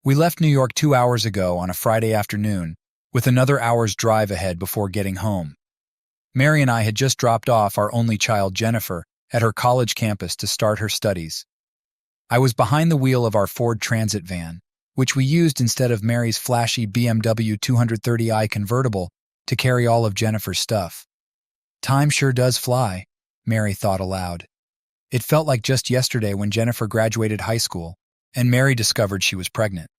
We left New York 2 hours ago on a Friday afternoon, with another hour's drive ahead before getting home. Mary and I had just dropped off our only child, Jennifer, at her college campus to start her studies. I was behind the wheel of our Ford Transit van, which we used instead of Mary's flashy BMW 230i convertible to carry all of Jennifer's stuff. Time sure does fly, Mary thought aloud. It felt like just yesterday when Jennifer graduated high school, and Mary discovered she was pregnant.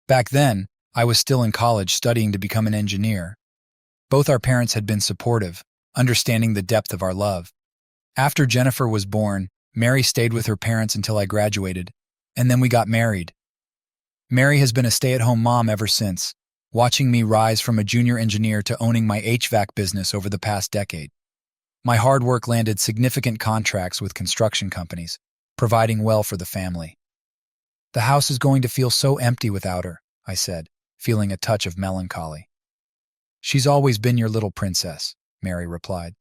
Back then, I was still in college studying to become an engineer. Both our parents had been supportive, understanding the depth of our love. After Jennifer was born, Mary stayed with her parents until I graduated, and then we got married. Mary has been a stay-at-home mom ever since, watching me rise from a junior engineer to owning my HVAC business over the past decade. My hard work landed significant contracts with construction companies, providing well for the family. "The house is going to feel so empty without her," I said, feeling a touch of melancholy. "She's always been your little princess," Mary replied.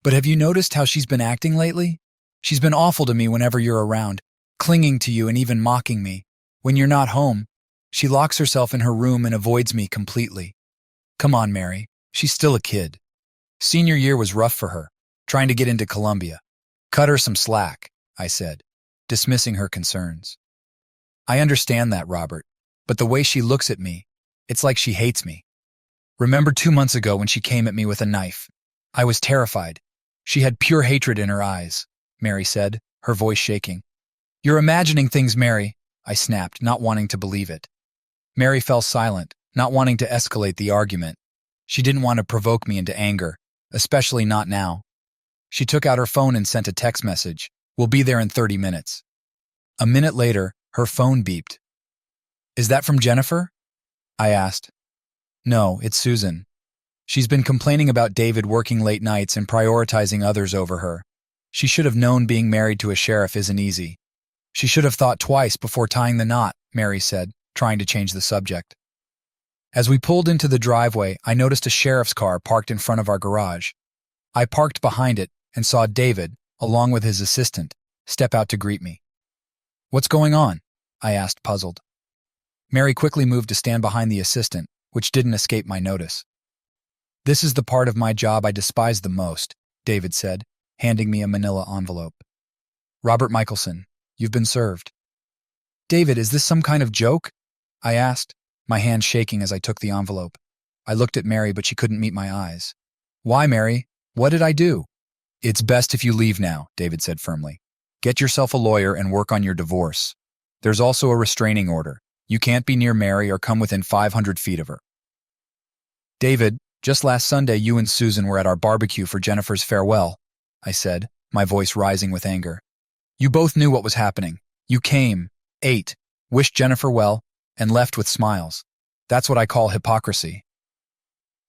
"But have you noticed how she's been acting lately? She's been awful to me whenever you're around, clinging to you and even mocking me. When you're not home, she locks herself in her room and avoids me completely. Come on, Mary, she's still a kid. Senior year was rough for her, trying to get into Columbia. Cut her some slack," I said, dismissing her concerns. "I understand that, Robert, but the way she looks at me, it's like she hates me. Remember 2 months ago when she came at me with a knife? I was terrified. She had pure hatred in her eyes," Mary said, her voice shaking. "You're imagining things, Mary," I snapped, not wanting to believe it. Mary fell silent, not wanting to escalate the argument. She didn't want to provoke me into anger, especially not now. She took out her phone and sent a text message. "We'll be there in 30 minutes. A minute later, her phone beeped. "Is that from Jennifer?" I asked. "No, it's Susan. She's been complaining about David working late nights and prioritizing others over her. She should have known being married to a sheriff isn't easy. She should have thought twice before tying the knot," Mary said, trying to change the subject. As we pulled into the driveway, I noticed a sheriff's car parked in front of our garage. I parked behind it and saw David, along with his assistant, step out to greet me. "What's going on?" I asked, puzzled. Mary quickly moved to stand behind the assistant, which didn't escape my notice. "This is the part of my job I despise the most," David said, handing me a manila envelope. "Robert Michelson, you've been served." "David, is this some kind of joke?" I asked, my hand shaking as I took the envelope. I looked at Mary, but she couldn't meet my eyes. "Why, Mary? What did I do?" "It's best if you leave now," David said firmly. "Get yourself a lawyer and work on your divorce. There's also a restraining order. You can't be near Mary or come within 500 feet of her." "David, just last Sunday you and Susan were at our barbecue for Jennifer's farewell," I said, my voice rising with anger. "You both knew what was happening. You came, ate, wished Jennifer well, and left with smiles. That's what I call hypocrisy."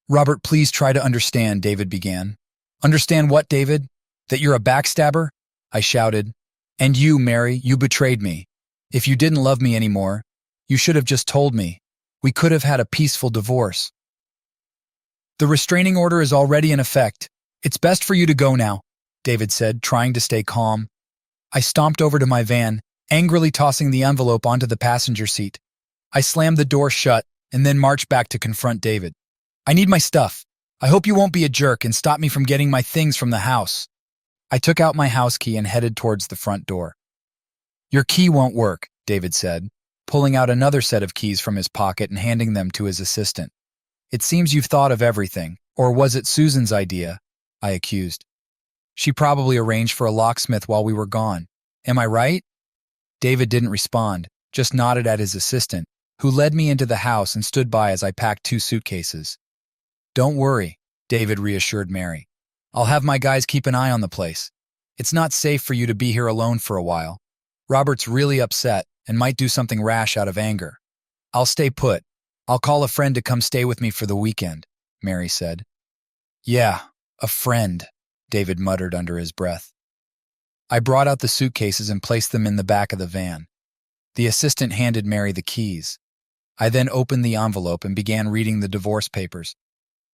"Robert, please try to understand," David began. "Understand what, David? That you're a backstabber?" I shouted. "And you, Mary, you betrayed me. If you didn't love me anymore, you should have just told me. We could have had a peaceful divorce." "The restraining order is already in effect. It's best for you to go now," David said, trying to stay calm. I stomped over to my van, angrily tossing the envelope onto the passenger seat. I slammed the door shut and then marched back to confront David. "I need my stuff. I hope you won't be a jerk and stop me from getting my things from the house." I took out my house key and headed towards the front door. "Your key won't work," David said, pulling out another set of keys from his pocket and handing them to his assistant. "It seems you've thought of everything. Or was it Susan's idea?" I accused. "She probably arranged for a locksmith while we were gone. Am I right?" David didn't respond, just nodded at his assistant, who led me into the house and stood by as I packed 2 suitcases. "Don't worry," David reassured Mary. "I'll have my guys keep an eye on the place. It's not safe for you to be here alone for a while. Robert's really upset and might do something rash out of anger. I'll stay put. I'll call a friend to come stay with me for the weekend," Mary said. "Yeah, a friend," David muttered under his breath. I brought out the suitcases and placed them in the back of the van. The assistant handed Mary the keys. I then opened the envelope and began reading the divorce papers.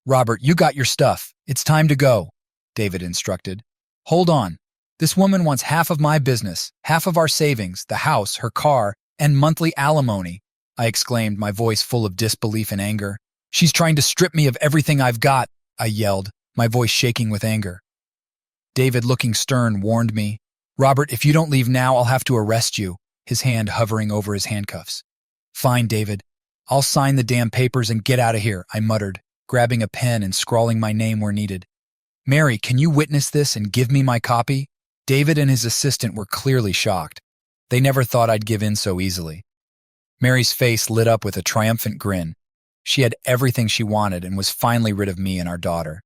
"Robert, you got your stuff. It's time to go," David instructed. "Hold on. This woman wants half of my business, half of our savings, the house, her car, and monthly alimony. I exclaimed, my voice full of disbelief and anger. She's trying to strip me of everything I've got, I yelled, my voice shaking with anger. David, looking stern, warned me. Robert, if you don't leave now, I'll have to arrest you, his hand hovering over his handcuffs. Fine, David. I'll sign the damn papers and get out of here, I muttered, grabbing a pen and scrawling my name where needed. Mary, can you witness this and give me my copy? David and his assistant were clearly shocked. They never thought I'd give in so easily. Mary's face lit up with a triumphant grin. She had everything she wanted and was finally rid of me and our daughter.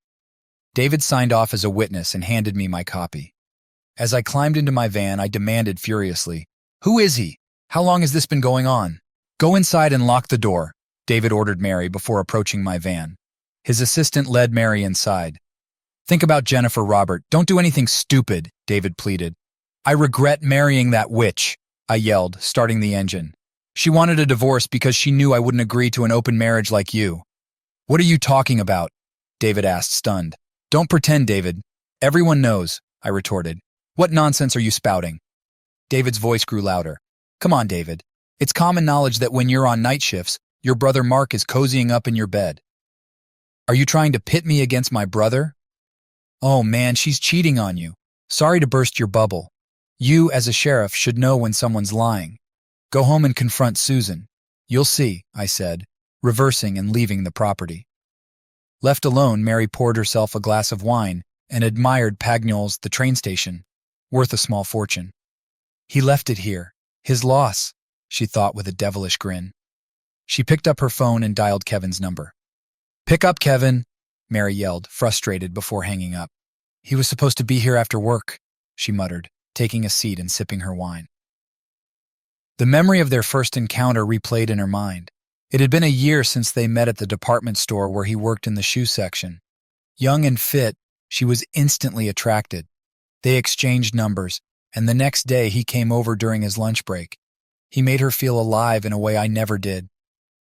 David signed off as a witness and handed me my copy. As I climbed into my van, I demanded furiously, "Who is he? How long has this been going on?" "Go inside and lock the door," David ordered Mary before approaching my van. His assistant led Mary inside. "Think about Jennifer, Robert. Don't do anything stupid," David pleaded. "I regret marrying that witch," I yelled, starting the engine. "She wanted a divorce because she knew I wouldn't agree to an open marriage like you." "What are you talking about?" David asked, stunned. "Don't pretend, David. Everyone knows," I retorted. "What nonsense are you spouting?" David's voice grew louder. "Come on, David. It's common knowledge that when you're on night shifts, your brother Mark is cozying up in your bed. Are you trying to pit me against my brother?" "Oh man, she's cheating on you. Sorry to burst your bubble. You, as a sheriff, should know when someone's lying. Go home and confront Susan. You'll see," I said, reversing and leaving the property. Left alone, Mary poured herself a glass of wine and admired Pagnol's, the train station, worth a small fortune. "He left it here. His loss," she thought with a devilish grin. She picked up her phone and dialed Kevin's number. "Pick up, Kevin," Mary yelled, frustrated, before hanging up. "He was supposed to be here after work," she muttered, taking a seat and sipping her wine. The memory of their first encounter replayed in her mind. It had been a year since they met at the department store where he worked in the shoe section. Young and fit, she was instantly attracted. They exchanged numbers, and the next day he came over during his lunch break. He made her feel alive in a way I never did.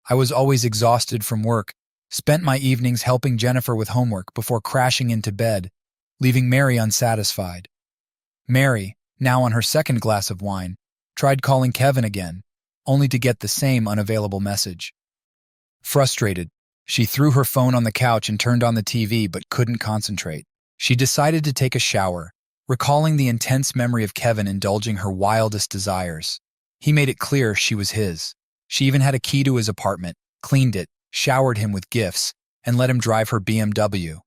I was always exhausted from work, spent my evenings helping Jennifer with homework before crashing into bed, leaving Mary unsatisfied. Mary, now on her second glass of wine, tried calling Kevin again, only to get the same unavailable message. Frustrated, she threw her phone on the couch and turned on the TV but couldn't concentrate. She decided to take a shower, recalling the intense memory of Kevin indulging her wildest desires. He made it clear she was his. She even had a key to his apartment, cleaned it, showered him with gifts, and let him drive her BMW.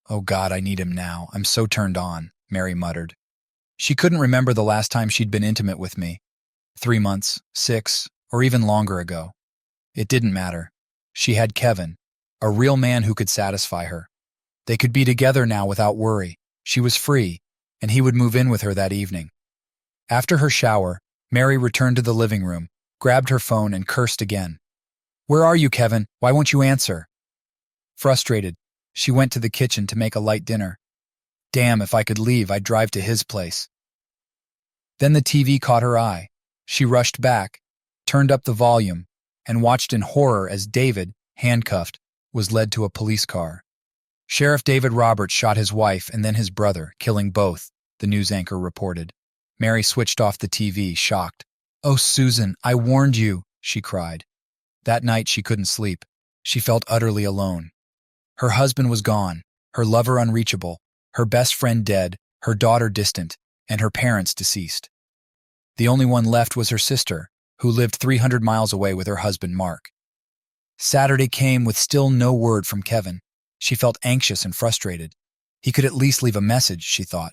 "Oh God, I need him now. I'm so turned on," Mary muttered. She couldn't remember the last time she'd been intimate with me. 3 months, 6, or even longer ago. It didn't matter. She had Kevin, a real man who could satisfy her. They could be together now without worry. She was free, and he would move in with her that evening. After her shower, Mary returned to the living room, grabbed her phone, and cursed again. "Where are you, Kevin? Why won't you answer?" Frustrated, she went to the kitchen to make a light dinner. Damn, if I could leave, I'd drive to his place. Then the TV caught her eye. She rushed back, turned up the volume, and watched in horror as David, handcuffed, was led to a police car. Sheriff David Roberts shot his wife and then his brother, killing both, the news anchor reported. Mary switched off the TV, shocked. "Oh, Susan, I warned you," she cried. That night she couldn't sleep. She felt utterly alone. Her husband was gone, her lover unreachable, her best friend dead, her daughter distant, and her parents deceased. The only one left was her sister, who lived 300 miles away with her husband Mark. Saturday came with still no word from Kevin. She felt anxious and frustrated. He could at least leave a message, she thought.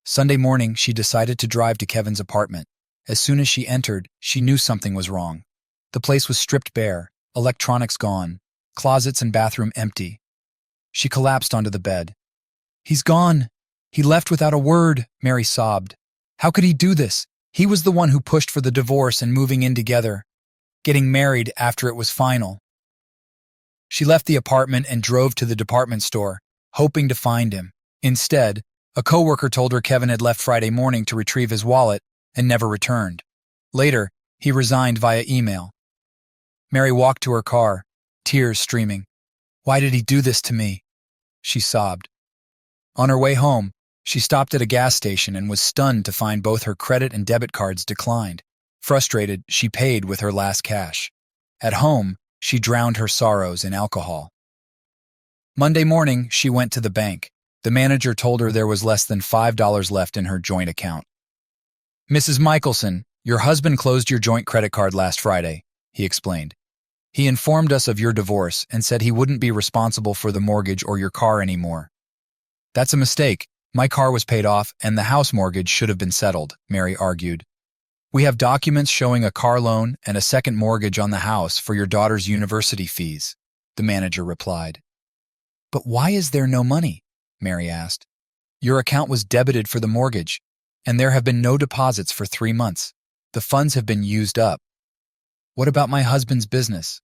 Sunday morning, she decided to drive to Kevin's apartment. As soon as she entered, she knew something was wrong. The place was stripped bare, electronics gone, closets and bathroom empty. She collapsed onto the bed. "He's gone. He left without a word," Mary sobbed. "How could he do this? He was the one who pushed for the divorce and moving in together, getting married after it was final." She left the apartment and drove to the department store, hoping to find him. Instead, a coworker told her Kevin had left Friday morning to retrieve his wallet and never returned. Later, he resigned via email. Mary walked to her car, tears streaming. "Why did he do this to me?" she sobbed. On her way home, she stopped at a gas station and was stunned to find both her credit and debit cards declined. Frustrated, she paid with her last cash. At home, she drowned her sorrows in alcohol. Monday morning, she went to the bank. The manager told her there was less than $5 left in her joint account. "Mrs. Michelson, your husband closed your joint credit card last Friday," he explained. "He informed us of your divorce and said he wouldn't be responsible for the mortgage or your car anymore." "That's a mistake. My car was paid off and the house mortgage should have been settled," Mary argued. "We have documents showing a car loan and a second mortgage on the house for your daughter's university fees," the manager replied. "But why is there no money?" Mary asked. "Your account was debited for the mortgage, and there have been no deposits for 3 months. The funds have been used up." "What about my husband's business?"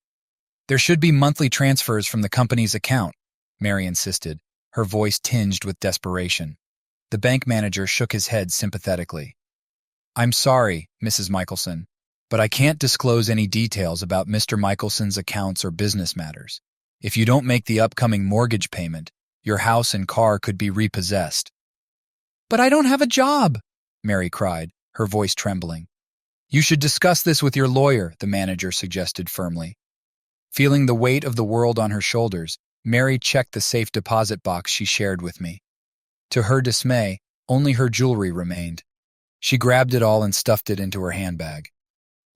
"There should be monthly transfers from the company's account," Mary insisted, her voice tinged with desperation. The bank manager shook his head sympathetically. "I'm sorry, Mrs. Michelson, but I can't disclose any details about Mr. Michelson's accounts or business matters. If you don't make the upcoming mortgage payment, your house and car could be repossessed." "But I don't have a job," Mary cried, her voice trembling. "You should discuss this with your lawyer," the manager suggested firmly. Feeling the weight of the world on her shoulders, Mary checked the safe deposit box she shared with me. To her dismay, only her jewelry remained. She grabbed it all and stuffed it into her handbag.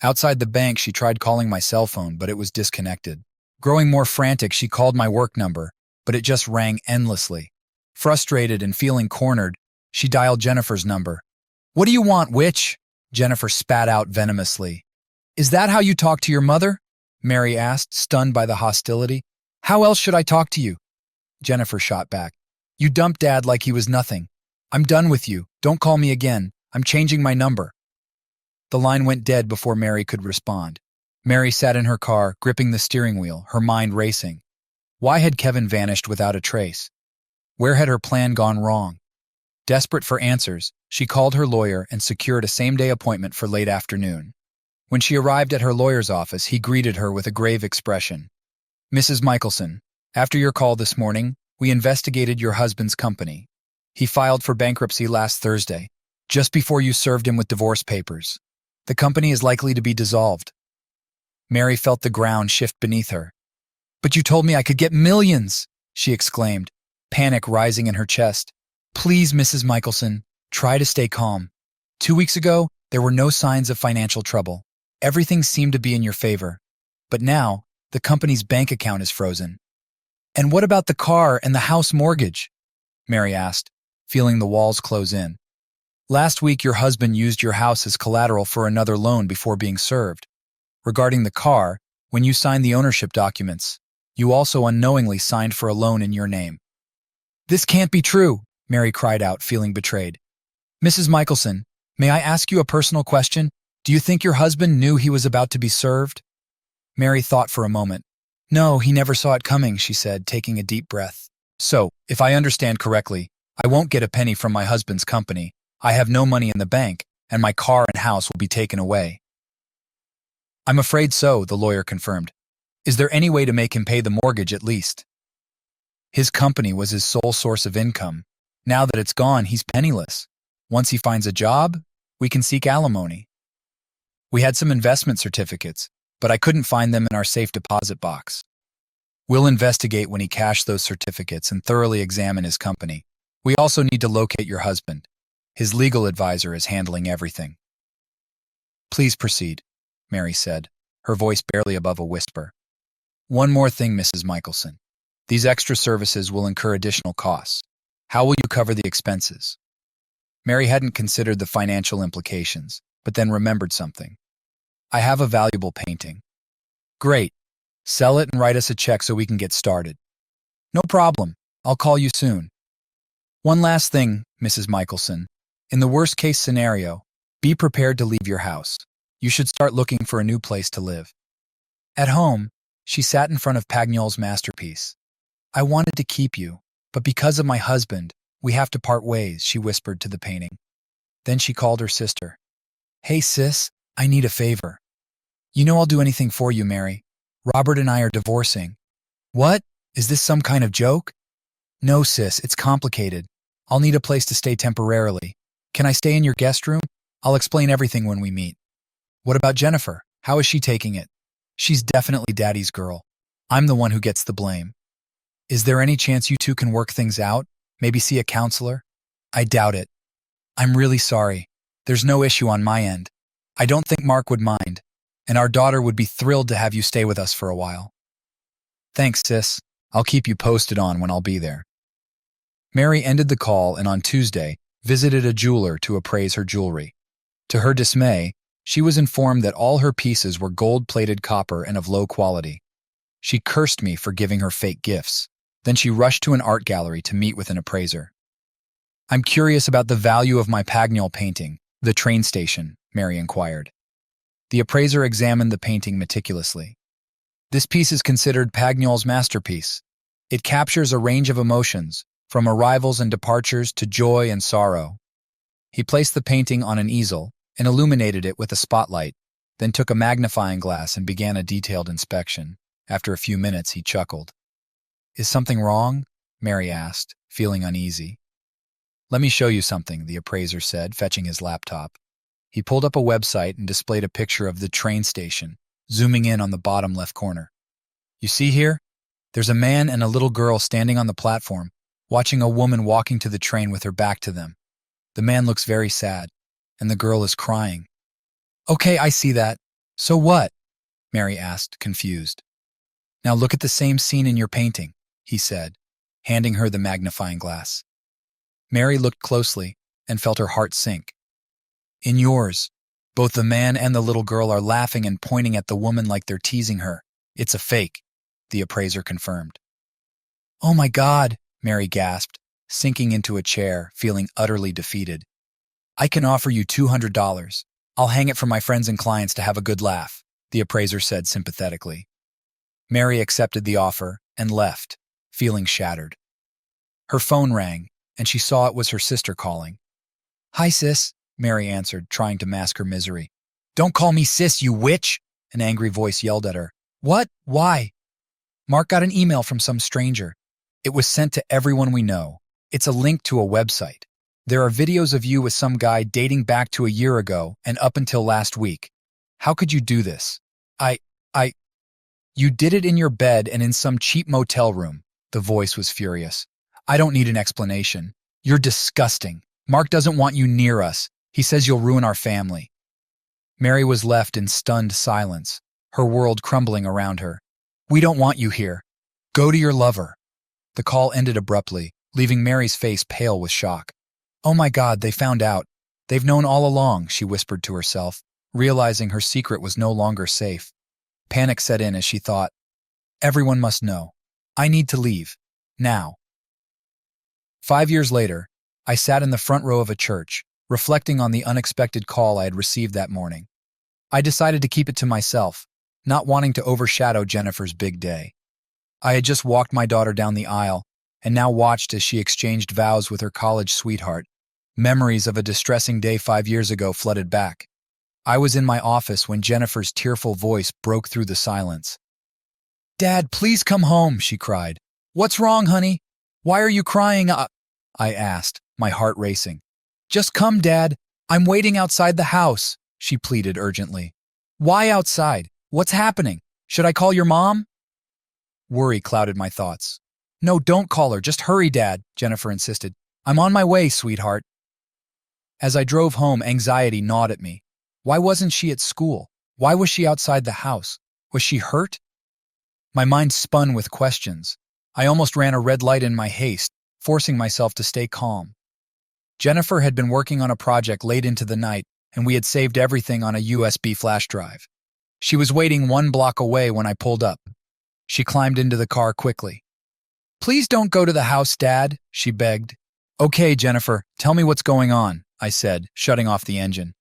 Outside the bank, she tried calling my cell phone, but it was disconnected. Growing more frantic, she called my work number, but it just rang endlessly. Frustrated and feeling cornered, she dialed Jennifer's number. "What do you want, witch?" Jennifer spat out venomously. "Is that how you talk to your mother?" Mary asked, stunned by the hostility. "How else should I talk to you?" Jennifer shot back. "You dumped Dad like he was nothing. I'm done with you. Don't call me again. I'm changing my number." The line went dead before Mary could respond. Mary sat in her car, gripping the steering wheel, her mind racing. Why had Kevin vanished without a trace? Where had her plan gone wrong? Desperate for answers, she called her lawyer and secured a same-day appointment for late afternoon. When she arrived at her lawyer's office, he greeted her with a grave expression. "Mrs. Michelson, after your call this morning, we investigated your husband's company. He filed for bankruptcy last Thursday, just before you served him with divorce papers. The company is likely to be dissolved." Mary felt the ground shift beneath her. "But you told me I could get millions!" she exclaimed, panic rising in her chest. "Please, Mrs. Michelson, try to stay calm. 2 weeks ago, there were no signs of financial trouble. Everything seemed to be in your favor. But now, the company's bank account is frozen." "And what about the car and the house mortgage?" Mary asked, feeling the walls close in. "Last week, your husband used your house as collateral for another loan before being served. Regarding the car, when you signed the ownership documents, you also unknowingly signed for a loan in your name." "This can't be true," Mary cried out, feeling betrayed. "Mrs. Michelson, may I ask you a personal question? Do you think your husband knew he was about to be served?" Mary thought for a moment. "No, he never saw it coming," she said, taking a deep breath. "So, if I understand correctly, I won't get a penny from my husband's company, I have no money in the bank, and my car and house will be taken away." "I'm afraid so," the lawyer confirmed. "Is there any way to make him pay the mortgage at least?" His company was his sole source of income. Now that it's gone, he's penniless. Once he finds a job, we can seek alimony. We had some investment certificates, but I couldn't find them in our safe deposit box. We'll investigate when he cashed those certificates and thoroughly examine his company. We also need to locate your husband. His legal advisor is handling everything." "Please proceed," Mary said, her voice barely above a whisper. "One more thing, Mrs. Michelson. These extra services will incur additional costs. How will you cover the expenses?" Mary hadn't considered the financial implications, but then remembered something. "I have a valuable painting." "Great. Sell it and write us a check so we can get started." "No problem. I'll call you soon." "One last thing, Mrs. Michelson. In the worst-case scenario, be prepared to leave your house. You should start looking for a new place to live." At home, she sat in front of Pagnol's masterpiece. "I wanted to keep you, but because of my husband, we have to part ways," she whispered to the painting. Then she called her sister. "Hey, sis, I need a favor." "You know I'll do anything for you, Mary. Robert and I are divorcing." "What? Is this some kind of joke?" "No, sis, it's complicated. I'll need a place to stay temporarily. Can I stay in your guest room? I'll explain everything when we meet." "What about Jennifer? How is she taking it?" She's definitely Daddy's girl. I'm the one who gets the blame. Is there any chance you two can work things out? Maybe see a counselor? I doubt it. I'm really sorry. There's no issue on my end. I don't think Mark would mind, and our daughter would be thrilled to have you stay with us for a while. Thanks, sis. I'll keep you posted on when I'll be there. Mary ended the call and on Tuesday visited a jeweler to appraise her jewelry. To her dismay, she was informed that all her pieces were gold-plated copper and of low quality. She cursed me for giving her fake gifts. Then she rushed to an art gallery to meet with an appraiser. I'm curious about the value of my Pagnol painting, The Train Station, Mary inquired. The appraiser examined the painting meticulously. This piece is considered Pagnol's masterpiece. It captures a range of emotions, from arrivals and departures to joy and sorrow. He placed the painting on an easel and illuminated it with a spotlight, then took a magnifying glass and began a detailed inspection. After a few minutes, he chuckled. Is something wrong? Mary asked, feeling uneasy. Let me show you something, the appraiser said, fetching his laptop. He pulled up a website and displayed a picture of the train station, zooming in on the bottom left corner. You see here? There's a man and a little girl standing on the platform, watching a woman walking to the train with her back to them. The man looks very sad, and the girl is crying. Okay, I see that. So what? Mary asked, confused. Now look at the same scene in your painting, he said, handing her the magnifying glass. Mary looked closely and felt her heart sink. In yours, both the man and the little girl are laughing and pointing at the woman like they're teasing her. It's a fake, the appraiser confirmed. Oh my God, Mary gasped, sinking into a chair, feeling utterly defeated. I can offer you $200. I'll hang it for my friends and clients to have a good laugh, the appraiser said sympathetically. Mary accepted the offer and left, feeling shattered. Her phone rang, and she saw it was her sister calling. Hi, sis, Mary answered, trying to mask her misery. Don't call me sis, you witch, an angry voice yelled at her. What? Why? Mark got an email from some stranger. It was sent to everyone we know. It's a link to a website. There are videos of you with some guy dating back to a year ago and up until last week. How could you do this? You did it in your bed and in some cheap motel room. The voice was furious. I don't need an explanation. You're disgusting. Mark doesn't want you near us. He says you'll ruin our family. Mary was left in stunned silence, her world crumbling around her. We don't want you here. Go to your lover. The call ended abruptly, leaving Mary's face pale with shock. Oh my God, they found out. They've known all along, she whispered to herself, realizing her secret was no longer safe. Panic set in as she thought, everyone must know. I need to leave. Now. 5 years later, I sat in the front row of a church, reflecting on the unexpected call I had received that morning. I decided to keep it to myself, not wanting to overshadow Jennifer's big day. I had just walked my daughter down the aisle and now watched as she exchanged vows with her college sweetheart. Memories of a distressing day 5 years ago flooded back. I was in my office when Jennifer's tearful voice broke through the silence. Dad, please come home, she cried. What's wrong, honey? Why are you crying? I asked, my heart racing. Just come, Dad. I'm waiting outside the house, she pleaded urgently. Why outside? What's happening? Should I call your mom? Worry clouded my thoughts. No, don't call her. Just hurry, Dad, Jennifer insisted. I'm on my way, sweetheart. As I drove home, anxiety gnawed at me. Why wasn't she at school? Why was she outside the house? Was she hurt? My mind spun with questions. I almost ran a red light in my haste, forcing myself to stay calm. Jennifer had been working on a project late into the night, and we had saved everything on a USB flash drive. She was waiting 1 block away when I pulled up. She climbed into the car quickly. Please don't go to the house, Dad, she begged. Okay, Jennifer, tell me what's going on, I said, shutting off the engine.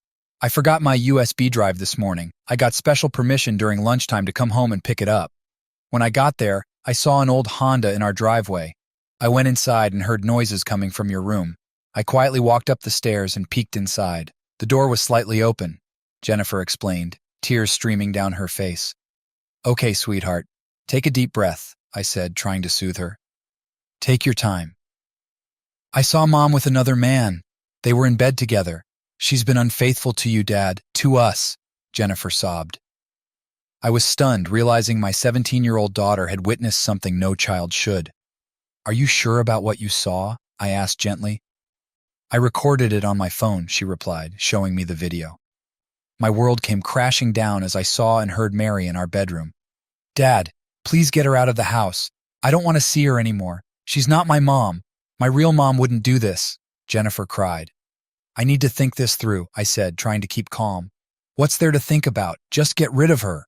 I forgot my USB drive this morning. I got special permission during lunchtime to come home and pick it up. When I got there, I saw an old Honda in our driveway. I went inside and heard noises coming from your room. I quietly walked up the stairs and peeked inside. The door was slightly open, Jennifer explained, tears streaming down her face. Okay, sweetheart, take a deep breath, I said, trying to soothe her. Take your time. I saw Mom with another man. They were in bed together. She's been unfaithful to you, Dad, to us, Jennifer sobbed. I was stunned, realizing my 17-year-old daughter had witnessed something no child should. "Are you sure about what you saw?" I asked gently. "I recorded it on my phone," she replied, showing me the video. My world came crashing down as I saw and heard Mary in our bedroom. "Dad, please get her out of the house. I don't want to see her anymore. She's not my mom. My real mom wouldn't do this," Jennifer cried. "I need to think this through," I said, trying to keep calm. "What's there to think about? Just get rid of her."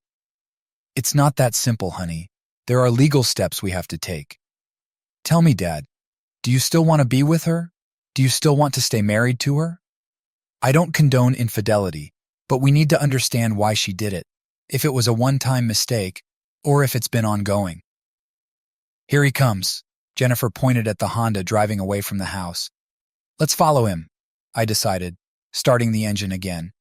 "It's not that simple, honey. There are legal steps we have to take." "Tell me, Dad, do you still want to be with her? Do you still want to stay married to her?" "I don't condone infidelity, but we need to understand why she did it, if it was a one-time mistake, or if it's been ongoing." "Here he comes." Jennifer pointed at the Honda driving away from the house. "Let's follow him," I decided, starting the engine again.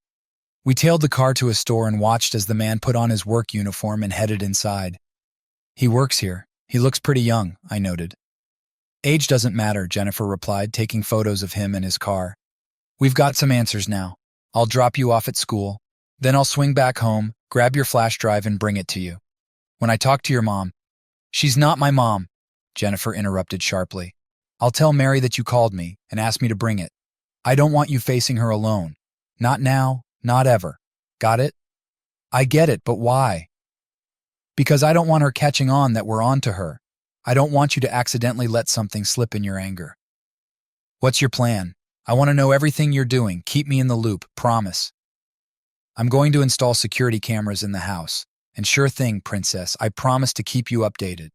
We tailed the car to a store and watched as the man put on his work uniform and headed inside. "He works here. He looks pretty young," I noted. "Age doesn't matter," Jennifer replied, taking photos of him and his car. "We've got some answers now. I'll drop you off at school. Then I'll swing back home, grab your flash drive, and bring it to you. When I talk to your mom—" "She's not my mom," Jennifer interrupted sharply. "I'll tell Mary that you called me and asked me to bring it. I don't want you facing her alone. Not now, not ever. Got it?" "I get it, but why?" "Because I don't want her catching on that we're on to her. I don't want you to accidentally let something slip in your anger." "What's your plan? I want to know everything you're doing. Keep me in the loop, promise." "I'm going to install security cameras in the house. And sure thing, Princess, I promise to keep you updated."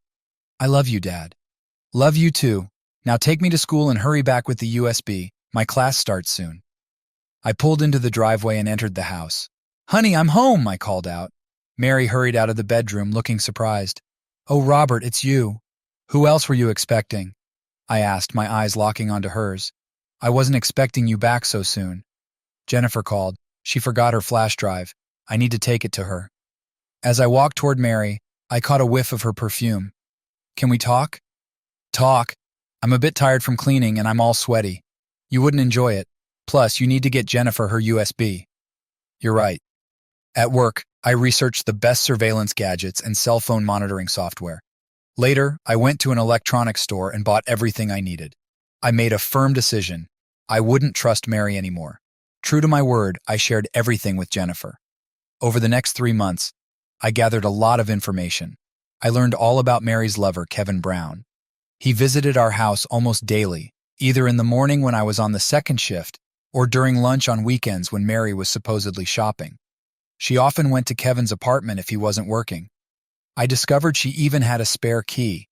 "I love you, Dad." "Love you too. Now take me to school and hurry back with the USB. My class starts soon." I pulled into the driveway and entered the house. "Honey, I'm home," I called out. Mary hurried out of the bedroom, looking surprised. "Oh, Robert, it's you. Who else were you expecting?" I asked, my eyes locking onto hers. "I wasn't expecting you back so soon." Jennifer called. She forgot her flash drive. I need to take it to her. As I walked toward Mary, I caught a whiff of her perfume. "Can we talk?" "Talk? I'm a bit tired from cleaning and I'm all sweaty. You wouldn't enjoy it. Plus, you need to get Jennifer her USB." "You're right." At work, I researched the best surveillance gadgets and cell phone monitoring software. Later, I went to an electronics store and bought everything I needed. I made a firm decision. I wouldn't trust Mary anymore. True to my word, I shared everything with Jennifer. Over the next 3 months, I gathered a lot of information. I learned all about Mary's lover, Kevin Brown. He visited our house almost daily, either in the morning when I was on the second shift or during lunch on weekends when Mary was supposedly shopping. She often went to Kevin's apartment if he wasn't working. I discovered she even had a spare key.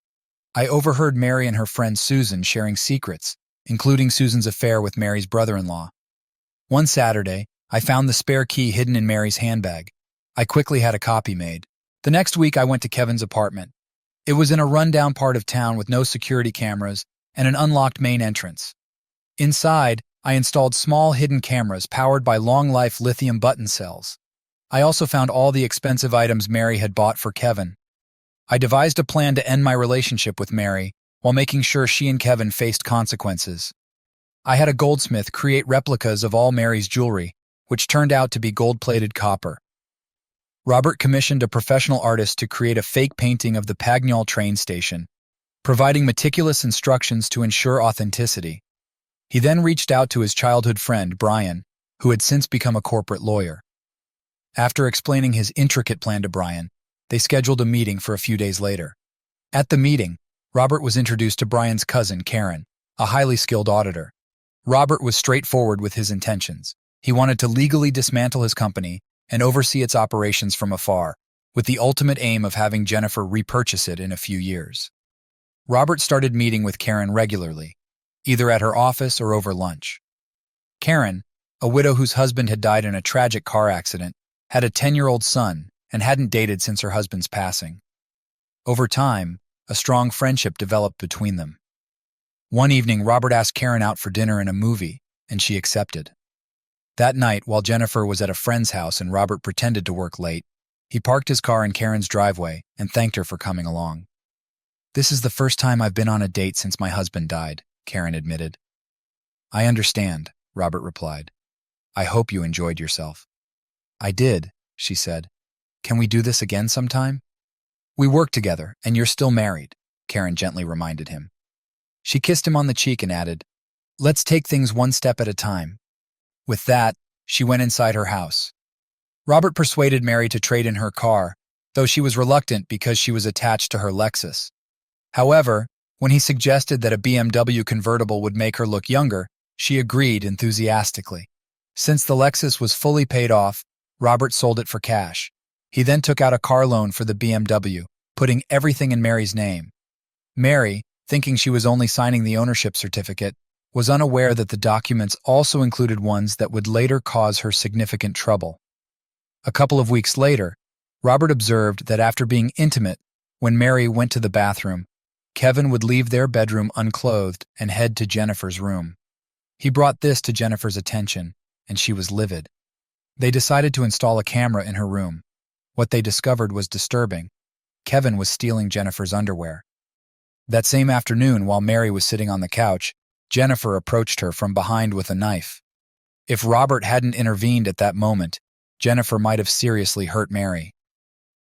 I overheard Mary and her friend Susan sharing secrets, including Susan's affair with Mary's brother-in-law. One Saturday, I found the spare key hidden in Mary's handbag. I quickly had a copy made. The next week, I went to Kevin's apartment. It was in a rundown part of town with no security cameras and an unlocked main entrance. Inside, I installed small hidden cameras powered by long-life lithium button cells. I also found all the expensive items Mary had bought for Kevin. I devised a plan to end my relationship with Mary while making sure she and Kevin faced consequences. I had a goldsmith create replicas of all Mary's jewelry, which turned out to be gold-plated copper. Robert commissioned a professional artist to create a fake painting of the Pagnol train station, providing meticulous instructions to ensure authenticity. He then reached out to his childhood friend, Brian, who had since become a corporate lawyer. After explaining his intricate plan to Brian, they scheduled a meeting for a few days later. At the meeting, Robert was introduced to Brian's cousin, Karen, a highly skilled auditor. Robert was straightforward with his intentions. He wanted to legally dismantle his company and oversee its operations from afar, with the ultimate aim of having Jennifer repurchase it in a few years. Robert started meeting with Karen regularly, either at her office or over lunch. Karen, a widow whose husband had died in a tragic car accident, had a 10-year-old son and hadn't dated since her husband's passing. Over time, a strong friendship developed between them. One evening, Robert asked Karen out for dinner and a movie, and she accepted. That night, while Jennifer was at a friend's house and Robert pretended to work late, he parked his car in Karen's driveway and thanked her for coming along. "This is the first time I've been on a date since my husband died," Karen admitted. "I understand," Robert replied. "I hope you enjoyed yourself." "I did," she said. Can we do this again sometime? We work together, and you're still married, Karen gently reminded him. She kissed him on the cheek and added, let's take things one step at a time. With that, she went inside her house. Robert persuaded Mary to trade in her car, though she was reluctant because she was attached to her Lexus. However, when he suggested that a BMW convertible would make her look younger, she agreed enthusiastically. Since the Lexus was fully paid off, Robert sold it for cash. He then took out a car loan for the BMW, putting everything in Mary's name. Mary, thinking she was only signing the ownership certificate, was unaware that the documents also included ones that would later cause her significant trouble. A couple of weeks later, Robert observed that after being intimate, when Mary went to the bathroom, Kevin would leave their bedroom unclothed and head to Jennifer's room. He brought this to Jennifer's attention, and she was livid. They decided to install a camera in her room. What they discovered was disturbing. Kevin was stealing Jennifer's underwear. That same afternoon, while Mary was sitting on the couch, Jennifer approached her from behind with a knife. If Robert hadn't intervened at that moment, Jennifer might have seriously hurt Mary.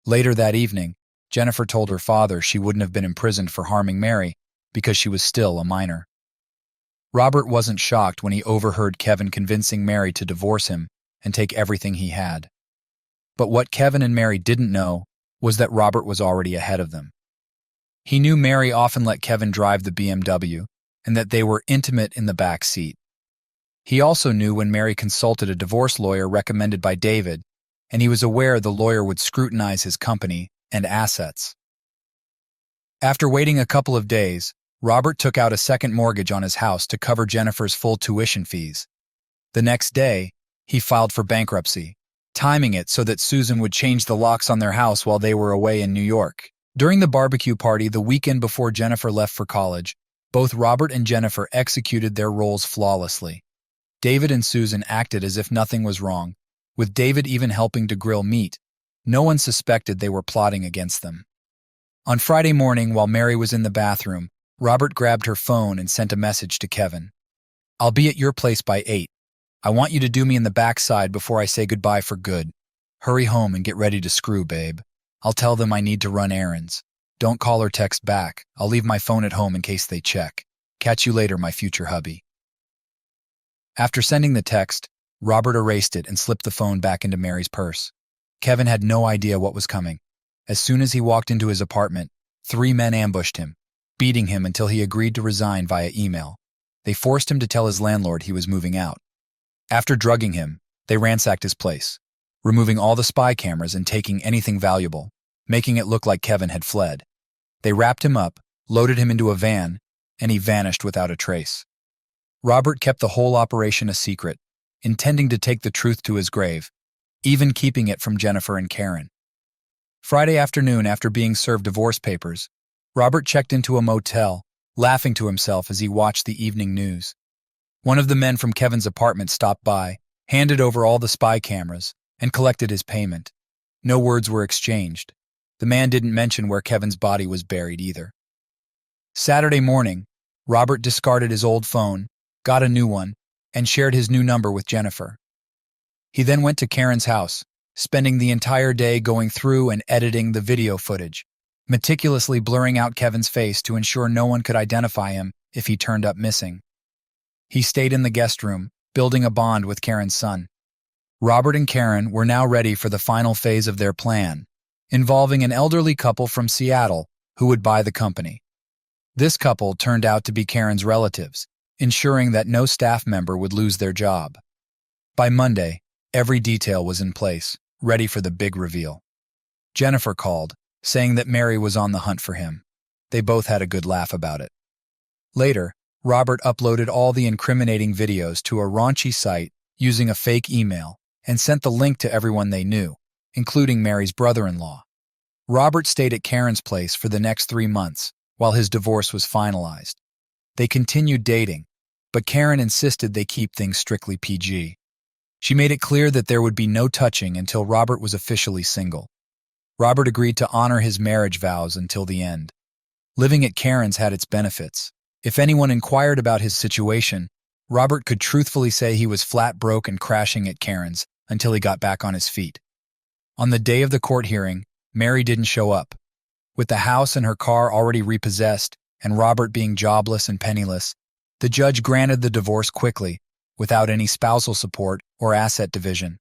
Later that evening, Jennifer told her father she wouldn't have been imprisoned for harming Mary because she was still a minor. Robert wasn't shocked when he overheard Kevin convincing Mary to divorce him and take everything he had. But what Kevin and Mary didn't know was that Robert was already ahead of them. He knew Mary often let Kevin drive the BMW and that they were intimate in the back seat. He also knew when Mary consulted a divorce lawyer recommended by David, and he was aware the lawyer would scrutinize his company and assets. After waiting a couple of days, Robert took out a second mortgage on his house to cover Jennifer's full tuition fees. The next day, he filed for bankruptcy, timing it so that Susan would change the locks on their house while they were away in New York. During the barbecue party the weekend before Jennifer left for college, both Robert and Jennifer executed their roles flawlessly. David and Susan acted as if nothing was wrong, with David even helping to grill meat. No one suspected they were plotting against them. On Friday morning, while Mary was in the bathroom, Robert grabbed her phone and sent a message to Kevin. I'll be at your place by 8. I want you to do me in the backside before I say goodbye for good. Hurry home and get ready to screw, babe. I'll tell them I need to run errands. Don't call or text back. I'll leave my phone at home in case they check. Catch you later, my future hubby. After sending the text, Robert erased it and slipped the phone back into Mary's purse. Kevin had no idea what was coming. As soon as he walked into his apartment, 3 men ambushed him, beating him until he agreed to resign via email. They forced him to tell his landlord he was moving out. After drugging him, they ransacked his place, removing all the spy cameras and taking anything valuable, making it look like Kevin had fled. They wrapped him up, loaded him into a van, and he vanished without a trace. Robert kept the whole operation a secret, intending to take the truth to his grave, even keeping it from Jennifer and Karen. Friday afternoon, after being served divorce papers, Robert checked into a motel, laughing to himself as he watched the evening news. One of the men from Kevin's apartment stopped by, handed over all the spy cameras, and collected his payment. No words were exchanged. The man didn't mention where Kevin's body was buried either. Saturday morning, Robert discarded his old phone, got a new one, and shared his new number with Jennifer. He then went to Karen's house, spending the entire day going through and editing the video footage, meticulously blurring out Kevin's face to ensure no one could identify him if he turned up missing. He stayed in the guest room, building a bond with Karen's son. Robert and Karen were now ready for the final phase of their plan, involving an elderly couple from Seattle who would buy the company. This couple turned out to be Karen's relatives, ensuring that no staff member would lose their job. By Monday, every detail was in place, ready for the big reveal. Jennifer called, saying that Mary was on the hunt for him. They both had a good laugh about it. Later, Robert uploaded all the incriminating videos to a raunchy site using a fake email and sent the link to everyone they knew, including Mary's brother-in-law. Robert stayed at Karen's place for the next 3 months while his divorce was finalized. They continued dating, but Karen insisted they keep things strictly PG. She made it clear that there would be no touching until Robert was officially single. Robert agreed to honor his marriage vows until the end. Living at Karen's had its benefits. If anyone inquired about his situation, Robert could truthfully say he was flat broke and crashing at Karen's until he got back on his feet. On the day of the court hearing, Mary didn't show up. With the house and her car already repossessed, and Robert being jobless and penniless, the judge granted the divorce quickly, without any spousal support or asset division.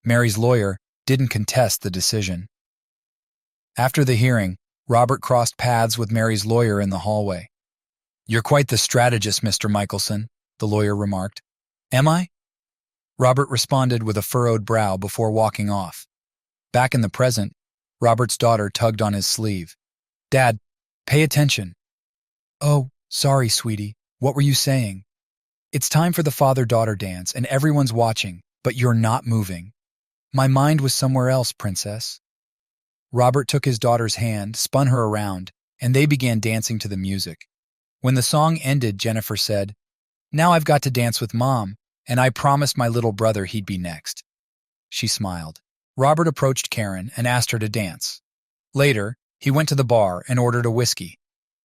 Mary's lawyer didn't contest the decision. After the hearing, Robert crossed paths with Mary's lawyer in the hallway. "You're quite the strategist, Mr. Michelson," the lawyer remarked. "Am I?" Robert responded with a furrowed brow before walking off. Back in the present, Robert's daughter tugged on his sleeve. "Dad, pay attention." "Oh, sorry, sweetie. What were you saying?" "It's time for the father-daughter dance, and everyone's watching, but you're not moving." "My mind was somewhere else, princess." Robert took his daughter's hand, spun her around, and they began dancing to the music. When the song ended, Jennifer said, "Now I've got to dance with Mom, and I promised my little brother he'd be next." She smiled. Robert approached Karen and asked her to dance. Later, he went to the bar and ordered a whiskey.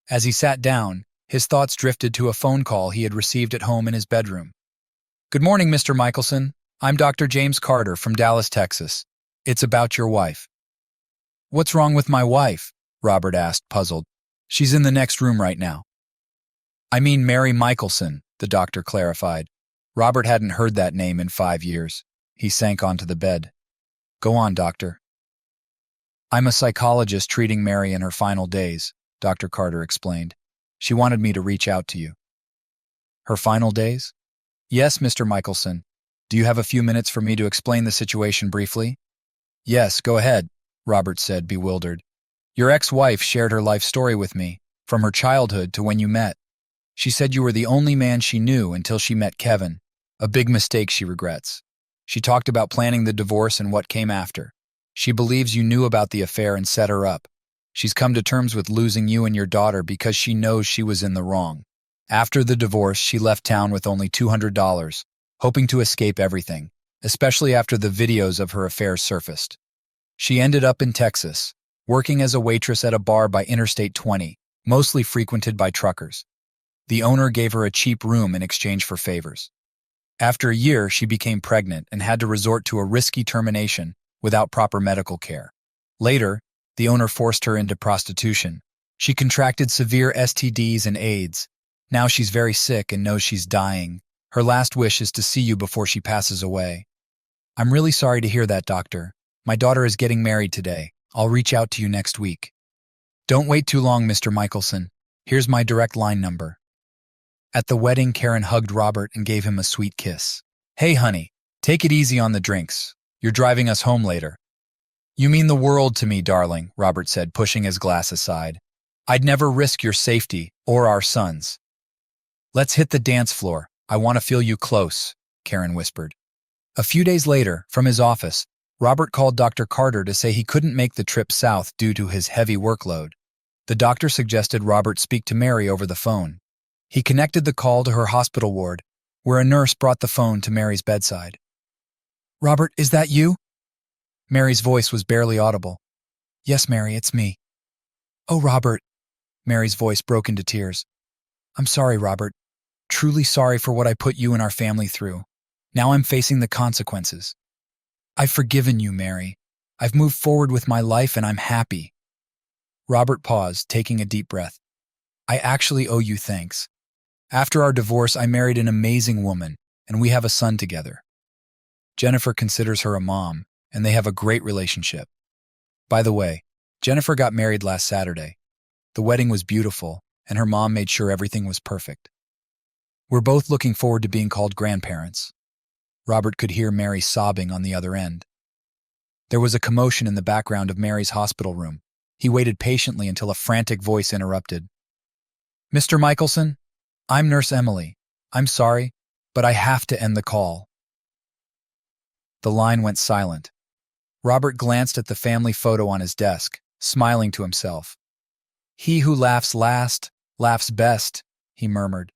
As he sat down, his thoughts drifted to a phone call he had received at home in his bedroom. "Good morning, Mr. Michelson. I'm Dr. James Carter from Dallas, Texas. It's about your wife." "What's wrong with my wife?" Robert asked, puzzled. "She's in the next room right now." "I mean Mary Michelson," the doctor clarified. Robert hadn't heard that name in 5 years. He sank onto the bed. "Go on, doctor." "I'm a psychologist treating Mary in her final days," Dr. Carter explained. "She wanted me to reach out to you." "Her final days?" "Yes, Mr. Michelson. Do you have a few minutes for me to explain the situation briefly?" "Yes, go ahead," Robert said, bewildered. "Your ex-wife shared her life story with me, from her childhood to when you met. She said you were the only man she knew until she met Kevin, a big mistake she regrets. She talked about planning the divorce and what came after. She believes you knew about the affair and set her up. She's come to terms with losing you and your daughter because she knows she was in the wrong. After the divorce, she left town with only $200, hoping to escape everything, especially after the videos of her affair surfaced. She ended up in Texas, working as a waitress at a bar by Interstate 20, mostly frequented by truckers. The owner gave her a cheap room in exchange for favors. After a year, she became pregnant and had to resort to a risky termination without proper medical care. Later, the owner forced her into prostitution. She contracted severe STDs and AIDS. Now she's very sick and knows she's dying. Her last wish is to see you before she passes away. "I'm really sorry to hear that, doctor. My daughter is getting married today. I'll reach out to you next week." "Don't wait too long, Mr. Michelson. Here's my direct line number." At the wedding, Karen hugged Robert and gave him a sweet kiss. "Hey, honey, take it easy on the drinks. You're driving us home later." "You mean the world to me, darling," Robert said, pushing his glass aside. "I'd never risk your safety or our son's." "Let's hit the dance floor. I want to feel you close," Karen whispered. A few days later, from his office, Robert called Dr. Carter to say he couldn't make the trip south due to his heavy workload. The doctor suggested Robert speak to Mary over the phone. He connected the call to her hospital ward, where a nurse brought the phone to Mary's bedside. "Robert, is that you?" Mary's voice was barely audible. "Yes, Mary, it's me." "Oh, Robert." Mary's voice broke into tears. "I'm sorry, Robert. Truly sorry for what I put you and our family through. Now I'm facing the consequences. I've forgiven you, Mary. I've moved forward with my life and I'm happy." Robert paused, taking a deep breath. "I actually owe you thanks. After our divorce, I married an amazing woman, and we have a son together. Jennifer considers her a mom, and they have a great relationship. By the way, Jennifer got married last Saturday. The wedding was beautiful, and her mom made sure everything was perfect. We're both looking forward to being called grandparents." Robert could hear Mary sobbing on the other end. There was a commotion in the background of Mary's hospital room. He waited patiently until a frantic voice interrupted. "Mr. Michelson? I'm Nurse Emily. I'm sorry, but I have to end the call." The line went silent. Robert glanced at the family photo on his desk, smiling to himself. "He who laughs last, laughs best," he murmured.